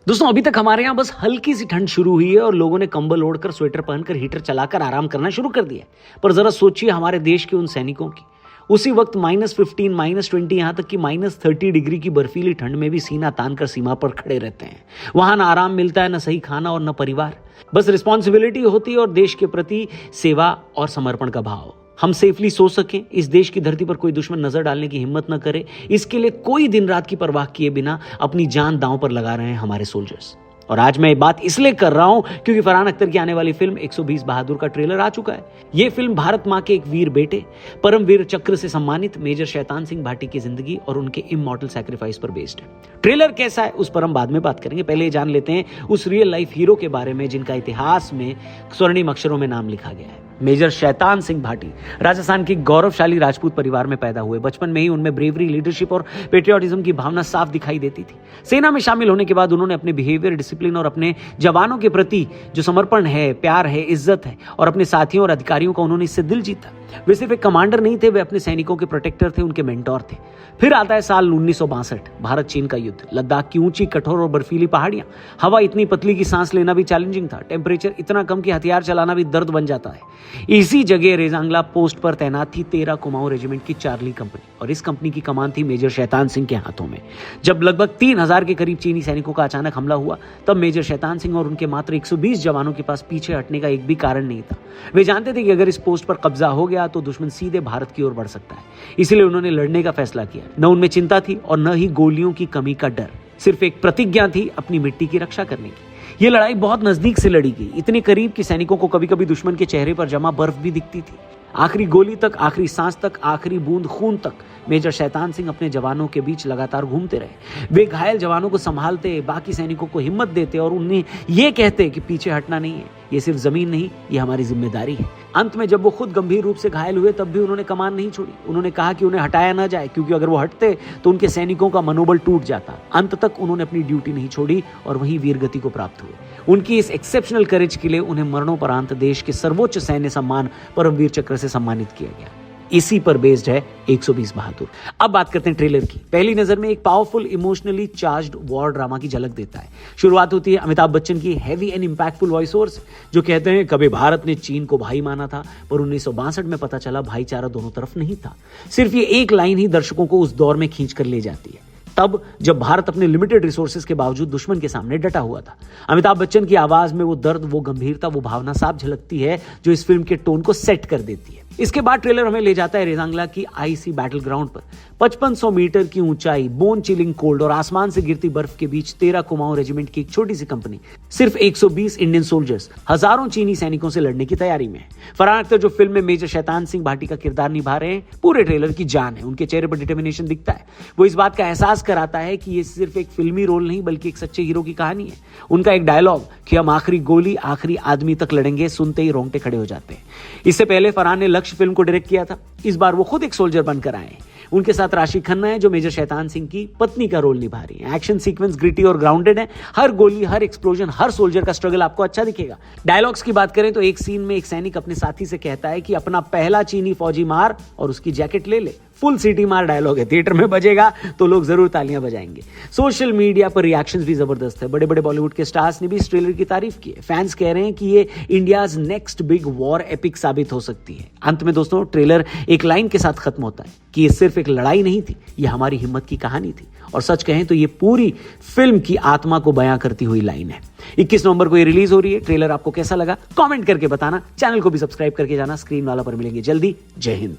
दोस्तों अभी तक हमारे यहाँ बस हल्की सी ठंड शुरू हुई है और लोगों ने कंबल ओढ़कर स्वेटर पहनकर हीटर चलाकर आराम करना शुरू कर दिया है। पर जरा सोचिए हमारे देश के उन सैनिकों की। उसी वक्त -15, -20 यहाँ तक कि -30 डिग्री की बर्फीली ठंड में भी सीना तान कर सीमा पर खड़े रहते हैं। वहां ना आराम मिलता है, न सही खाना और न परिवार। बस रिस्पॉन्सिबिलिटी होती है और देश के प्रति सेवा और समर्पण का भाव। हम सेफली सो सकें, इस देश की धरती पर कोई दुश्मन नजर डालने की हिम्मत न करे, इसके लिए कोई दिन रात की परवाह किए बिना अपनी जान दांव पर लगा रहे हैं हमारे सोल्जर्स। और आज मैं ये बात इसलिए कर रहा हूं क्योंकि फरहान अख्तर की आने वाली फिल्म 120 बहादुर का ट्रेलर आ चुका है। यह फिल्म भारत मां के एक वीर बेटे, परमवीर चक्र से सम्मानित मेजर शैतान सिंह भाटी की जिंदगी और उनके इमॉर्टल सैक्रिफाइस पर बेस्ड है। ट्रेलर कैसा है उस पर हम बाद में बात करेंगे। पहले जान लेते हैं उस रियल लाइफ हीरो के बारे में जिनका इतिहास में स्वर्णिम अक्षरों में नाम लिखा गया है। मेजर शैतान सिंह भाटी राजस्थान के गौरवशाली राजपूत परिवार में पैदा हुए। बचपन में ही उनमें ब्रेवरी, लीडरशिप और पेट्रियोटिज्म की भावना साफ दिखाई देती थी। सेना में शामिल होने के बाद उन्होंने अपने बिहेवियर, डिसिप्लिन और अपने जवानों के प्रति जो समर्पण है, प्यार है, इज्जत है और अपने साथियों और अधिकारियों का उन्होंने इससे दिल जीता। वे सिर्फ एक कमांडर नहीं थे, वे अपने सैनिकों के प्रोटेक्टर थे, उनके मेंटोर थे। फिर आता है साल 1962, भारत चीन का युद्ध। लद्दाख की ऊंची, कठोर और बर्फीली पहाड़ियां, हवा इतनी पतली कि सांस लेना भी चैलेंजिंग था, टेम्परेचर इतना कम कि हथियार चलाना भी दर्द बन जाता है। इसी जगह रेजांगला पोस्ट पर तैनात थी 13 कुमाऊं रेजिमेंट की चार्ली कंपनी और इस कंपनी की कमान थी मेजर शैतान सिंह के हाथों में। जब लगभग 3000 के करीब चीनी सैनिकों का अचानक हमला हुआ तब मेजर शैतान सिंह और उनके मात्र 120 जवानों के पास पीछे हटने का एक भी कारण नहीं था। वे जानते थे कि अगर इस पोस्ट पर कब्जा हो गया तो दुश्मन सीधे भारत की ओर बढ़ सकता है। इसलिए उन्होंने लड़ने का फैसला किया। न उनमें चिंता थी और न ही गोलियों की कमी का डर, सिर्फ एक प्रतिज्ञा थी अपनी मिट्टी की रक्षा करने की। यह लड़ाई बहुत नजदीक से लड़ी गई, इतने करीब कि सैनिकों को कभी कभी दुश्मन के चेहरे पर जमा बर्फ भी दिखती थी। आखिरी गोली तक, आखिरी सांस तक, आखिरी बूंद खून तक मेजर शैतान सिंह अपने जवानों के बीच लगातार घूमते रहे। वे घायल जवानों को संभालते, बाकी सैनिकों को हिम्मत देते और उन्हें यह कहते कि पीछे हटना नहीं है, ये सिर्फ जमीन नहीं, ये हमारी जिम्मेदारी है। अंत में जब वो खुद गंभीर रूप से घायल हुए तब भी उन्होंने कमान नहीं छोड़ी। उन्होंने कहा कि उन्हें हटाया ना जाए क्योंकि अगर वो हटते तो उनके सैनिकों का मनोबल टूट जाता। अंत तक उन्होंने अपनी ड्यूटी नहीं छोड़ी और वहीं वीर गति को प्राप्त हुए। उनकी इस एक्सेप्शनल करेज के लिए उन्हें मरणोपरांत देश के सर्वोच्च सैन्य सम्मान परमवीर चक्र से सम्मानित किया गया। इसी पर बेस्ड है 120 बहादुर। अब बात करते हैं ट्रेलर की। पहली नजर में एक powerful, emotionally charged war drama की झलक देता है। शुरुआत होती है अमिताभ बच्चन की heavy and impactful voice over से, जो कहते हैं कभी भारत ने चीन को भाई माना था पर 1962 में पता चला भाईचारा दोनों तरफ नहीं था। सिर्फ ये एक लाइन ही दर्शकों को उस दौर में खींच कर ले जाती है, तब जब भारत अपने लिमिटेड रिसोर्सेज के बावजूद दुश्मन के सामने डटा हुआ था। अमिताभ बच्चन की आवाज में वो दर्द, वो गंभीरता, वो भावना साफ झलकती है जो इस फिल्म के टोन को सेट कर देती है। इसके बाद ट्रेलर हमें ले जाता है रेजांगला की आईसी बैटल ग्राउंड पर। 5500 मीटर की ऊंचाई, बोन चिलिंग कोल्ड और आसमान से गिरती बर्फ के बीच 13 कुमाऊं रेजिमेंट की एक छोटी सी कंपनी, सिर्फ 120 इंडियन सोल्जर्स, हजारों चीनी सैनिकों से लड़ने की तैयारी में है। फरहान अख्तर जो फिल्म में मेजर शैतान सिंह भाटी का किरदार निभा रहे हैं, पूरे ट्रेलर की जान है। उनके चेहरे पर डिटर्मिनेशन दिखता है। वो इस बात का एहसास कराता है कि ये सिर्फ एक फिल्मी रोल नहीं बल्कि एक सच्चे हीरो की कहानी है। उनका एक डायलॉग कि हम आखिरी गोली, आखिरी आदमी तक लड़ेंगे, सुनते ही रोंगटे खड़े हो जाते हैं। इससे पहले फरहान ने लक्ष्य फिल्म को डायरेक्ट किया था। इस बार वो खुद एक सोल्जर बनकर आए हैं। उनके साथ राशि खन्ना है जो मेजर शैतान सिंह की पत्नी का रोल निभा रही है। एक्शन सीक्वेंस ग्रिटी और ग्राउंडेड है। हर गोली, हर एक्सप्लोजन, हर सोल्जर का स्ट्रगल आपको अच्छा दिखेगा। डायलॉग्स की बात करें तो एक सीन में एक सैनिक अपने साथी से कहता है कि अपना पहला चीनी फौजी मार और उसकी जैकेट ले ले। फुल सिटी मार डायलॉग है, थिएटर में बजेगा तो लोग जरूर तालियां बजाएंगे। सोशल मीडिया पर रिएक्शंस भी जबरदस्त है। बड़े बड़े बॉलीवुड के स्टार्स ने भी इस ट्रेलर की तारीफ की है। फैंस कह रहे हैं कि ये India's next big war epic साबित हो सकती है। अंत में दोस्तों ट्रेलर एक लाइन के साथ खत्म होता है कि ये सिर्फ एक लड़ाई नहीं थी, ये हमारी हिम्मत की कहानी थी। और सच कहें तो ये पूरी फिल्म की आत्मा को बयां करती हुई लाइन है। 21 नवंबर को ये रिलीज हो रही है। ट्रेलर आपको कैसा लगा कमेंट करके बताना। चैनल को भी सब्सक्राइब करके जाना। स्क्रीन वाला पर मिलेंगे जल्दी। जय हिंद।